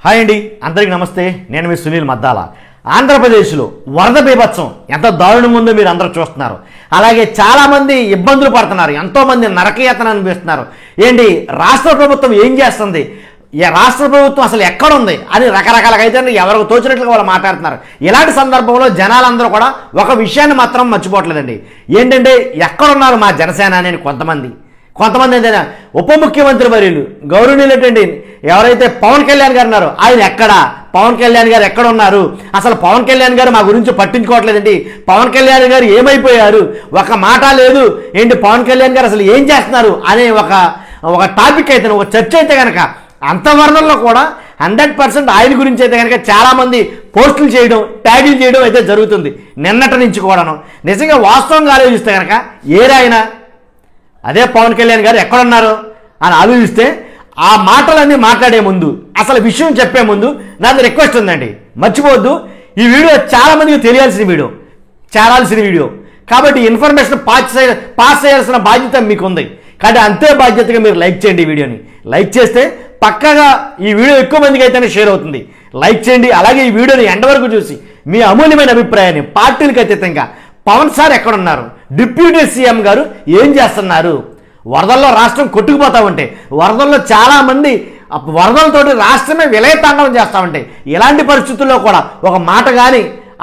Hi అండి, అందరికీ నమస్తే. నేను మీ సునీల్ మద్దాల. ఆంధ్రప్రదేశ్లో వరద బీభత్సం ఎంత దారుణంగా ఉందో మీరు అందరూ చూస్తున్నారు. అలాగే చాలామంది ఇబ్బందులు పడుతున్నారు, ఎంతోమంది నరకయాతన అనిపిస్తున్నారు. ఏంటి రాష్ట్ర ప్రభుత్వం ఏం చేస్తుంది, రాష్ట్ర ప్రభుత్వం అసలు ఎక్కడుంది అని రకరకాలుగా అయితే ఎవరికి తోచినట్లుగా వాళ్ళు మాట్లాడుతున్నారు. ఇలాంటి సందర్భంలో జనాలందరూ కూడా ఒక విషయాన్ని మాత్రం మర్చిపోవట్లేదండి. ఏంటంటే ఎక్కడున్నారు మా జనసేన అని కొంతమంది ఏదైనా ఉప ముఖ్యమంత్రి వర్యులు గౌరవనీయులటండి ఎవరైతే పవన్ కళ్యాణ్ గారు ఉన్నారో ఆయన ఎక్కడ, పవన్ కళ్యాణ్ గారు ఎక్కడ ఉన్నారు, అసలు పవన్ కళ్యాణ్ గారు మా గురించి పట్టించుకోవట్లేదండి, పవన్ కళ్యాణ్ గారు ఏమైపోయారు, ఒక మాట లేదు ఏంటి, పవన్ కళ్యాణ్ గారు అసలు ఏం చేస్తున్నారు అనే ఒక టాపిక్ అయితే ఒక చర్చ అయితే కనుక అంతవర్ణంలో కూడా 100% ఆయన గురించి అయితే కనుక చాలామంది పోస్టులు చేయడం, ట్యాగులు చేయడం అయితే జరుగుతుంది నిన్నటి నుంచి కూడాను. నిజంగా వాస్తవంగా ఆలోచిస్తే కనుక ఏరాయన అదే పవన్ కళ్యాణ్ గారు ఎక్కడున్నారు అని ఆలోచిస్తే ఆ మాటలన్నీ మాట్లాడే ముందు, అసలు విషయం చెప్పే ముందు నాది రిక్వెస్ట్ ఉందండి, మర్చిపోవద్దు. ఈ వీడియో చాలామందికి తెలియాల్సిన వీడియో, చేరాల్సిన వీడియో కాబట్టి ఇన్ఫర్మేషన్ పాస్ చేయాల్సిన బాధ్యత మీకు ఉంది. కాబట్టి అంతే బాధ్యతగా మీరు లైక్ చేయండి. ఈ వీడియోని లైక్ చేస్తే పక్కాగా ఈ వీడియో ఎక్కువ మందికి అయితేనే షేర్ అవుతుంది. లైక్ చేయండి. అలాగే ఈ వీడియోని ఎండ్ వరకు చూసి మీ అమూల్యమైన అభిప్రాయాన్ని పార్టీలకు అతీతంగా పవన్ సార్ ఎక్కడున్నారు, డిప్యూటీ సీఎం గారు ఏం చేస్తున్నారు, వరదల్లో రాష్ట్రం కొట్టుకుపోతా ఉంటే, వరదల్లో చాలామంది వరదలతోటి రాష్ట్రమే విలయతాండవం చేస్తూ ఉంటాయి. ఇలాంటి పరిస్థితుల్లో కూడా ఒక మాట కానీ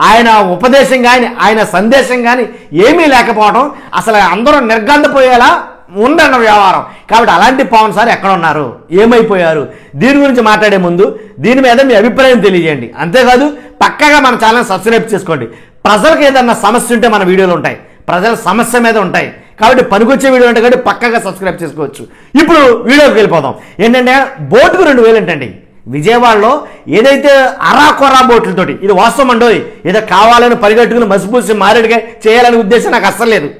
ఆయన ఉపదేశం కానీ ఆయన సందేశం కానీ ఏమీ లేకపోవడం అసలు అందరూ నిర్గంధపోయేలా ఉండన్న వ్యవహారం. కాబట్టి అలాంటి పవన్ సార్ ఎక్కడ ఉన్నారు, ఏమైపోయారు, దీని గురించి మాట్లాడే ముందు దీని మీద మీ అభిప్రాయం తెలియజేయండి. అంతేకాదు పక్కాగా మన ఛానల్ సబ్స్క్రైబ్ చేసుకోండి. ప్రజలకు ఏదన్నా సమస్య ఉంటే మన వీడియోలు ఉంటాయి, ప్రజల సమస్య మీద ఉంటాయి కాబట్టి పనికొచ్చే వీడియో ఉంటాయి కాబట్టి పక్కాగా సబ్స్క్రైబ్ చేసుకోవచ్చు. ఇప్పుడు వీడియోకి వెళ్ళిపోదాం. ఏంటంటే బోటుకు 2000 అంటండి విజయవాడలో. ఏదైతే అరాకొరా బోట్లతోటి, ఇది వాస్తవం అండో, ఏదో కావాలని పరిగెట్టుకుని మసిపూసి మారేడుగా చేయాలనే ఉద్దేశం నాకు అస్సలు లేదు,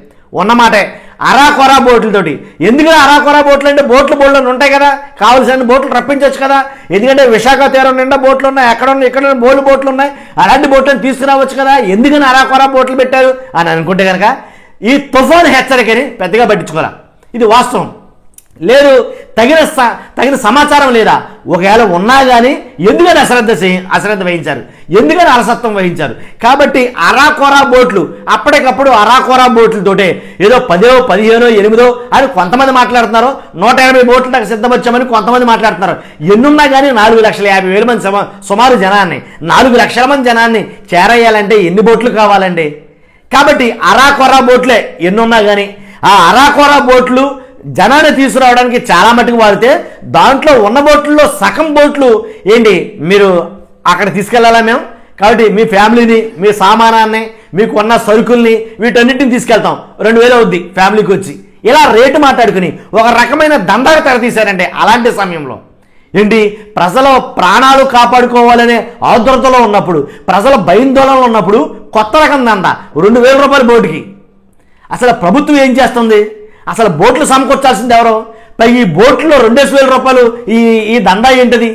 ఉన్నమాటే. అరాకొరా బోట్లతోటి ఎందుకు అరాకొరా బోట్లు అంటే బోట్లు ఉంటాయి కదా, కావాల్సిన బోట్లు రప్పించవచ్చు కదా. ఎందుకంటే విశాఖ తీరం నిండా బోట్లు ఉన్నాయి, అక్కడ ఉన్నాయి, ఇక్కడ బోట్లు ఉన్నాయి, అలాంటి బోట్లను తీసుకురావచ్చు కదా. ఎందుకని అరాకొరా బోట్లు పెట్టారు అని అనుకుంటే కనుక ఈ తుఫాను హెచ్చరికని పెద్దగా పట్టించుకోరా, ఇది వాస్తవం లేదు, తగిన సమాచారం లేదా, ఒకవేళ ఉన్నా కానీ ఎందుకని అశ్రద్ధ వహించారు, ఎందుకని అలసత్వం వహించారు. కాబట్టి అరాకొరా బోట్లు అప్పటికప్పుడు అరాకొరా బోట్లతోటే ఏదో 10, 15, 8 అని కొంతమంది మాట్లాడుతున్నారు, 180 బోట్లు నాకు సిద్ధమొచ్చామని కొంతమంది మాట్లాడుతున్నారు. ఎన్నున్నా కానీ 4,50,000 మంది సుమారు జనాన్ని, 4 లక్షల మంది జనాన్ని చేరేయాలంటే ఎన్ని బోట్లు కావాలండి. కాబట్టి అరాకొరా బోట్లే ఎన్నున్నా కానీ ఆ అరాకొరా బోట్లు జనాన్ని తీసుకురావడానికి చాలా మట్టుకు వాడితే దాంట్లో ఉన్న బోట్లలో సగం బోట్లు ఏంటి మీరు అక్కడ తీసుకెళ్లాలా మేము. కాబట్టి మీ ఫ్యామిలీని, మీ సామానాన్ని, మీకు ఉన్న సరుకుల్ని వీటన్నిటిని తీసుకెళ్తాం, 2000 అవుద్ది ఫ్యామిలీకి వచ్చి. ఇలా రేటు మాట్లాడుకుని ఒక రకమైన దందాకు తెరతీశారంటే అలాంటి సమయంలో ఏంటి ప్రజల ప్రాణాలు కాపాడుకోవాలనే ఆదుర్తలో ఉన్నప్పుడు, ప్రజల భయాందోళనలో ఉన్నప్పుడు కొత్త రకం దందా 2000 రూపాయల బోటుకి. అసలు ప్రభుత్వం ఏం చేస్తుంది, అసలు బోట్లు సమకూర్చాల్సింది ఎవరో, పైగా ఈ బోట్లో 2,000 రూపాయలు ఈ దందా ఏంటిది.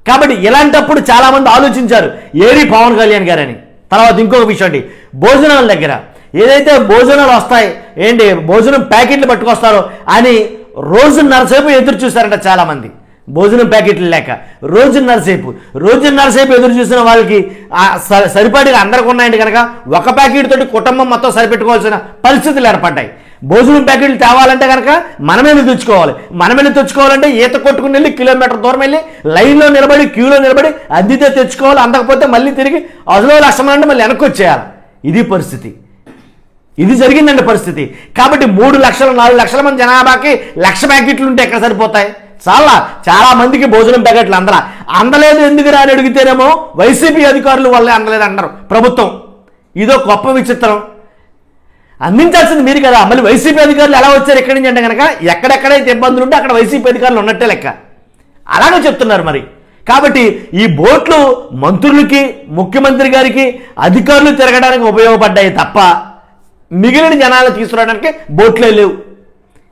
కాబట్టి ఇలాంటప్పుడు చాలామంది ఆలోచించారు ఏరి పవన్ కళ్యాణ్ గారని. తర్వాత ఇంకొక విషయం అండి, భోజనాల దగ్గర ఏదైతే భోజనాలు వస్తాయి ఏంటి భోజనం ప్యాకెట్లు పట్టుకొస్తారో అని రోజున్నరసేపు ఎదురు చూస్తారంట చాలామంది. భోజనం ప్యాకెట్లు లేక రోజున్నర సేపు ఎదురు చూసిన వాళ్ళకి సరిపడిగా అందరికి ఉన్నాయండి కనుక ఒక ప్యాకెట్ తోటి కుటుంబం మొత్తం సరిపెట్టుకోవాల్సిన పరిస్థితులు ఏర్పడ్డాయి. భోజనం ప్యాకెట్లు తేవాలంటే కనుక మనమే తెచ్చుకోవాలంటే ఈత కొట్టుకుని వెళ్ళి కిలోమీటర్ దూరం వెళ్ళి లైన్లో నిలబడి క్యూలో నిలబడి అద్దెతో తెచ్చుకోవాలి. అందకపోతే మళ్ళీ తిరిగి అసలు లక్షమంటే మళ్ళీ వెనక్కి వచ్చేయాలి. ఇది పరిస్థితి, ఇది జరిగిందండి పరిస్థితి. కాబట్టి 3 లక్షలు 4 లక్షల మంది జనాభాకి 1,00,000 ప్యాకెట్లు ఉంటే ఎక్కడ సరిపోతాయి. చాలా మందికి భోజనం ప్యాకెట్లు అందలేదు ఎందుకు రాని అడిగితేనేమో వైసీపీ అధికారులు వల్లే అందలేదు అంటారు ప్రభుత్వం. ఇదో గొప్ప విచిత్రం. అందించాల్సింది మీరు కదా, మళ్ళీ వైసీపీ అధికారులు ఎలా వచ్చారు ఎక్కడి నుంచి అంటే కనుక ఎక్కడెక్కడైతే ఇబ్బందులు ఉంటే అక్కడ వైసీపీ అధికారులు ఉన్నట్టే లెక్క, అలాగే చెప్తున్నారు మరి. కాబట్టి ఈ బోట్లు మంత్రులకి, ముఖ్యమంత్రి గారికి, అధికారులు తిరగడానికి ఉపయోగపడ్డాయి తప్ప మిగిలిన జనాలు తీసుకురావడానికి బోట్లే లేవు,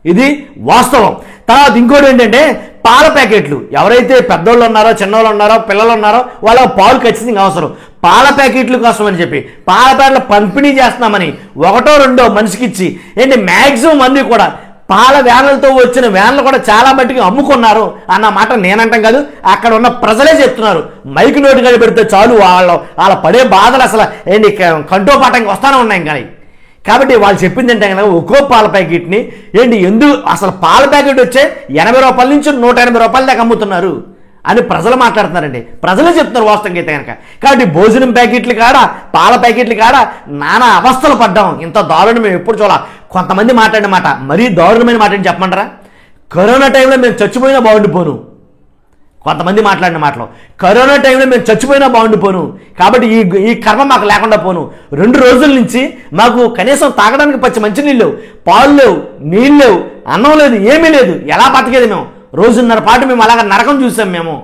ఇది వాస్తవం. తర్వాత ఇంకోటి ఏంటంటే పాల ప్యాకెట్లు, ఎవరైతే పెద్దోళ్ళు ఉన్నారో, చిన్నోళ్ళు ఉన్నారో, పిల్లలు ఉన్నారో వాళ్ళ పాలు ఖచ్చితంగా అవసరం. పాల ప్యాకెట్ల కోసం అని చెప్పి పాల ప్యాకెట్లు పంపిణీ చేస్తున్నామని 1, 2 మనిషికి ఇచ్చి ఏంటి మ్యాక్సిమం అన్నీ కూడా పాల వ్యాన్లతో వచ్చిన వ్యాన్లు కూడా చాలా మట్టుకు అమ్ముకున్నారు అన్న మాట నేనంటాం కాదు, అక్కడ ఉన్న ప్రజలే చెప్తున్నారు. మైకు నోటు కలిపి పెడితే చాలు వాళ్ళ పడే బాధలు అసలు ఏంటి కంటోపాఠంగా వస్తూనే ఉన్నాయి. కానీ కాబట్టి వాళ్ళు చెప్పింది ఏంటంటే కనుక ఒక్కో పాల ప్యాకెట్ని ఎందుకు అసలు పాల ప్యాకెట్ వచ్చే 80 రూపాయల నుంచి 180 రూపాయల దాకా అమ్ముతున్నారు అని ప్రజలు మాట్లాడుతున్నారండి. ప్రజలే చెప్తున్నారు వాస్తవంగా అయితే కనుక. కాబట్టి భోజనం ప్యాకెట్లు కాడ, పాల ప్యాకెట్లు కాడ నానా అవస్థలు పడ్డాం. ఇంత దారుణం మేము ఎప్పుడు చూడాలి. కొంతమంది మాట్లాడిన మాట మరీ దారుణమైన మాట అని చెప్పమంటారా? కరోనా టైంలో మేము చచ్చిపోయినా బాగుండిపోను. కొంతమంది మాట్లాడిన మాటలు కరోనా టైంలో మేము చచ్చిపోయినా బాగుండిపోను, కాబట్టి ఈ కర్మ మాకు లేకుండా పోను. 2 రోజుల నుంచి మాకు కనీసం తాగడానికి పచ్చి మంచినీళ్ళు లేవు, పాలు లేవు, నీళ్ళు లేవు, అన్నం లేదు, ఏమీ లేదు. ఎలా బతికేది మేము? 1.5 రోజుల పాటు మేము అలాగ నరకం చూసాం మేము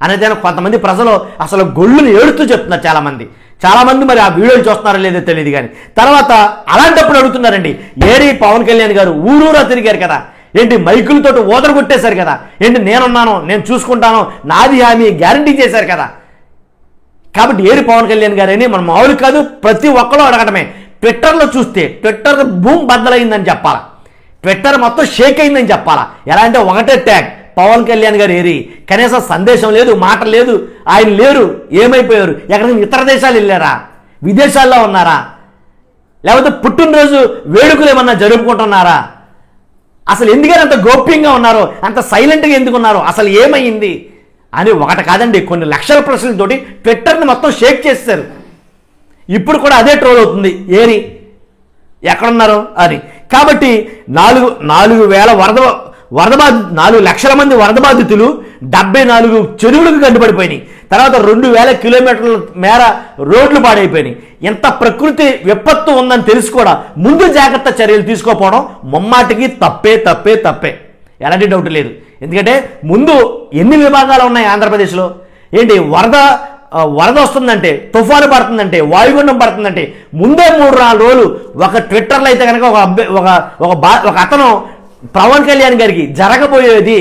అనేది కొంతమంది ప్రజలు అసలు గొళ్ళుని ఏడుతూ చెప్తున్నారు. చాలామంది మరి ఆ వీడియోలు చూస్తున్నారో లేదో తెలియదు. కానీ తర్వాత అలాంటప్పుడు అడుగుతున్నారండి, ఏరి పవన్ కళ్యాణ్ గారు ఊరూరా తిరిగారు కదా, మైకులతో ఓదరు కొట్టేశారు కదా, నేనున్నాను, నేను చూసుకుంటాను, నాది హామీ గ్యారంటీ చేశారు కదా. కాబట్టి ఏరి పవన్ కళ్యాణ్ గారని మనం మామూలు కాదు, ప్రతి ఒక్కరూ అడగటమే. ట్విట్టర్లో చూస్తే ట్విట్టర్ భూమ్ బద్దలైందని చెప్పాలా, ట్విట్టర్ మొత్తం షేక్ అయిందని చెప్పాలా. ఎలా అంటే ఒకటే ట్యాగ్, పవన్ కళ్యాణ్ గారు ఏరి, కనీసం సందేశం లేదు, మాట లేదు, ఆయన లేరు, ఏమైపోయారు? ఎక్కడికి ఇతర దేశాలు వెళ్ళారా? విదేశాల్లో ఉన్నారా? లేకపోతే పుట్టినరోజు వేడుకలు ఏమన్నా జరుపుకుంటున్నారా? అసలు ఎందుకని అంత గోప్యంగా ఉన్నారో, అంత సైలెంట్గా ఎందుకు ఉన్నారో, అసలు ఏమైంది అని ఒకటి కాదండి, కొన్ని లక్షల ప్రశ్నలతోటి ట్విట్టర్ని మొత్తం షేక్ చేశారు. ఇప్పుడు కూడా అదే ట్రోల్ అవుతుంది, ఏరి ఎక్కడున్నారో అని. కాబట్టి 4 లక్షల మంది వరద బాధితులు, 74 చెరువులకు గడ్డుపడిపోయినాయి. తర్వాత 2000 కిలోమీటర్ల మేర రోడ్లు పాడైపోయినాయి. ఎంత ప్రకృతి విపత్తు ఉందని తెలిసి కూడా ముందు జాగ్రత్త చర్యలు తీసుకోకపోవడం ముమ్మాటికి తప్పే, ఎలాంటి డౌట్ లేదు. ఎందుకంటే ముందు ఎన్ని విభాగాలు ఉన్నాయి ఆంధ్రప్రదేశ్లో? వరద వస్తుందంటే, తుఫాను పడుతుందంటే, వాయుగుండం పడుతుందంటే ముందే 3-4 రోజులు ఒక ట్విట్టర్లో అయితే కనుక ఒక అతను పవన్ కళ్యాణ్ గారికి జరగబోయేది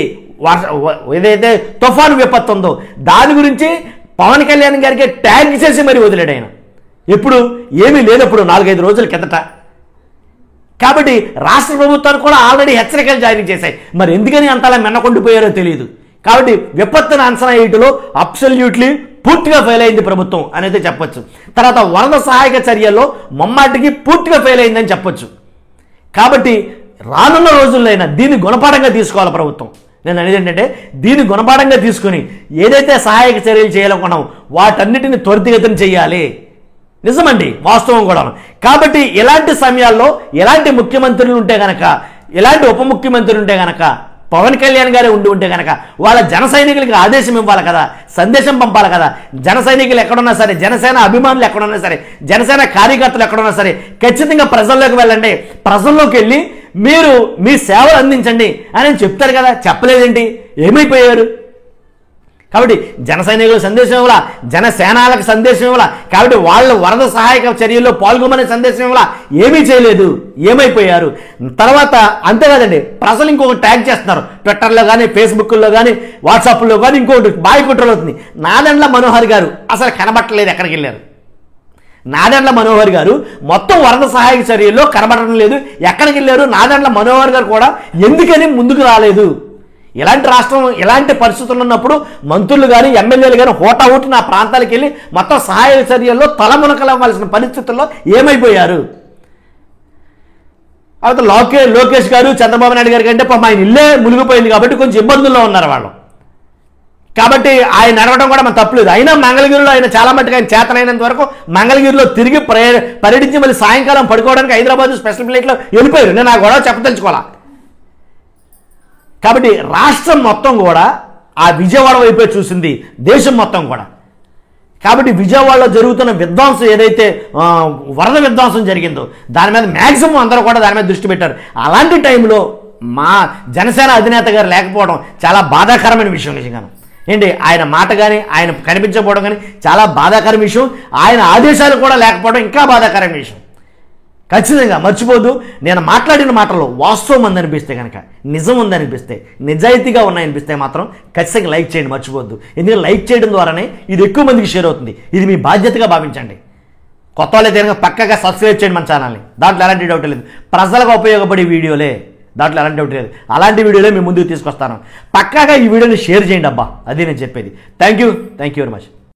ఏదైతే తుఫాను విపత్తు ఉందో దాని గురించి పవన్ కళ్యాణ్ గారికి ట్యాగ్ చేసి మరి వదిలేడు ఆయన. ఎప్పుడు ఏమీ లేనప్పుడు 4-5 రోజుల కిందట. కాబట్టి రాష్ట్ర ప్రభుత్వాలు కూడా ఆల్రెడీ హెచ్చరికలు జారీ చేశాయి. మరి ఎందుకని అంతలా మెన్నకొండిపోయారో తెలియదు. కాబట్టి విపత్తును అంచనా వేయటంలో అబ్సల్యూట్లీ పూర్తిగా ఫెయిల్ అయింది ప్రభుత్వం అనేది చెప్పొచ్చు. తర్వాత వరద సహాయక చర్యల్లో ముమ్మాటికి పూర్తిగా ఫెయిల్ అయిందని చెప్పొచ్చు. కాబట్టి రానున్న రోజుల్లో దీన్ని గుణపాఠంగా తీసుకోవాలి ప్రభుత్వం. నేను అనేది ఏంటంటే దీన్ని గుణపాఠంగా తీసుకుని ఏదైతే సహాయక చర్యలు చేయాలనుకున్నామో వాటన్నిటిని త్వరితగతిన చేయాలి. నిజమండి, వాస్తవం కూడా. కాబట్టి ఇలాంటి సమయాల్లో ఎలాంటి ముఖ్యమంత్రులు ఉంటే గనక, ఎలాంటి ఉప ముఖ్యమంత్రులు ఉంటే గనక, పవన్ కళ్యాణ్ గారే ఉంటే కనుక వాళ్ళ జన సైనికులకి ఆదేశం ఇవ్వాలి కదా, సందేశం పంపాలి కదా. జన సైనికులు ఎక్కడున్నా సరే, జనసేన అభిమానులు ఎక్కడున్నా సరే, జనసేన కార్యకర్తలు ఎక్కడున్నా సరే ఖచ్చితంగా ప్రజల్లోకి వెళ్ళండి. ప్రజల్లోకి వెళ్ళి మీరు మీ సేవలు అందించండి అని చెప్తారు కదా. చెప్పలేదేంటి? ఏమైపోయారు? కాబట్టి జన సైనికులకు సందేశం ఇవ్వాల, జనసేనాలకు సందేశం ఇవ్వాల. కాబట్టి వాళ్ళు వరద సహాయక చర్యల్లో పాల్గొమనే సందేశం ఇవ్వాల. ఏమీ చేయలేదు, ఏమైపోయారు? తర్వాత అంతేకాదండి, ప్రజలు ఇంకొక ట్యాగ్ చేస్తున్నారు ట్విట్టర్లో కానీ, ఫేస్బుక్లో కానీ, వాట్సాప్లో కానీ. ఇంకొకటి బాయ్ కుట్రలు అవుతుంది. నాదెండ్ల మనోహర్ గారు అసలు కనబట్టలేదు, ఎక్కడికి వెళ్ళారు? నాదెండ్ల మనోహర్ గారు మొత్తం వరద సహాయక చర్యల్లో కనబడటం లేదు, ఎక్కడికి వెళ్ళారు? నాదెండ్ల మనోహర్ గారు కూడా ఎందుకని ముందుకు రాలేదు? ఇలాంటి రాష్ట్రం, ఇలాంటి పరిస్థితులు ఉన్నప్పుడు మంత్రులు కానీ, ఎమ్మెల్యేలు కానీ హోటాహోటి ఆ ప్రాంతాలకు వెళ్ళి మొత్తం సహాయ చర్యల్లో తలమునకలవ్వాల్సిన పరిస్థితుల్లో ఏమైపోయారు? అయితే లోకేష్ గారు, చంద్రబాబు నాయుడు గారి కంటే పాపం ఆయన ఇల్లే మునిగిపోయింది కాబట్టి కొంచెం ఇబ్బందుల్లో ఉన్నారు వాళ్ళు. కాబట్టి ఆయన నడవడం కూడా మన తప్పలేదు. అయినా మంగళగిరిలో ఆయన చాలా మట్టుకు ఆయన చేతనైనంత వరకు మంగళగిరిలో తిరిగి పర్యటించి మళ్ళీ సాయంకాలం పడుకోవడానికి హైదరాబాద్ స్పెషల్ ఫ్లైట్లో వెళ్ళిపోయారు. నేను ఆ గొడవ చెప్పదలుచుకోవాలా. కాబట్టి రాష్ట్రం మొత్తం కూడా ఆ విజయవాడ వైపే చూసింది, దేశం మొత్తం కూడా. కాబట్టి విజయవాడలో జరుగుతున్న విధ్వంసం ఏదైతే వరద విధ్వంసం జరిగిందో దాని మీద మ్యాక్సిమం అందరూ కూడా దాని మీద దృష్టి పెట్టారు. అలాంటి టైంలో మా జనసేన అధినేత గారు లేకపోవడం చాలా బాధాకరమైన విషయం. నిజంగాను ఆయన మాట కానీ, ఆయన కనిపించకపోవడం కానీ చాలా బాధాకరమైన విషయం. ఆయన ఆదేశాలు కూడా లేకపోవడం ఇంకా బాధాకరమైన విషయం. ఖచ్చితంగా మర్చిపోదు, నేను మాట్లాడిన మాటల్లో వాస్తవం ఉందనిపిస్తే కనుక, నిజం ఉందనిపిస్తే, నిజాయితీగా ఉన్నాయనిపిస్తే మాత్రం ఖచ్చితంగా లైక్ చేయండి, మర్చిపోద్దు. ఎందుకంటే లైక్ చేయడం ద్వారానే ఇది ఎక్కువ మందికి షేర్ అవుతుంది. ఇది మీ బాధ్యతగా భావించండి. కొత్త వాళ్ళైతే కనుక పక్కగా సబ్స్క్రైబ్ చేయండి మన ఛానల్ని, దాంట్లో ఎలాంటి డౌట్ లేదు. ప్రజలకు ఉపయోగపడే వీడియోలే దాంట్లో ఎలాంటి డౌట్ లేదు. అలాంటి వీడియోలే మీ ముందుకు తీసుకొస్తాను. పక్కాగా ఈ వీడియోని షేర్ చేయండి అబ్బా, అది నేను చెప్పేది. Thank you very much.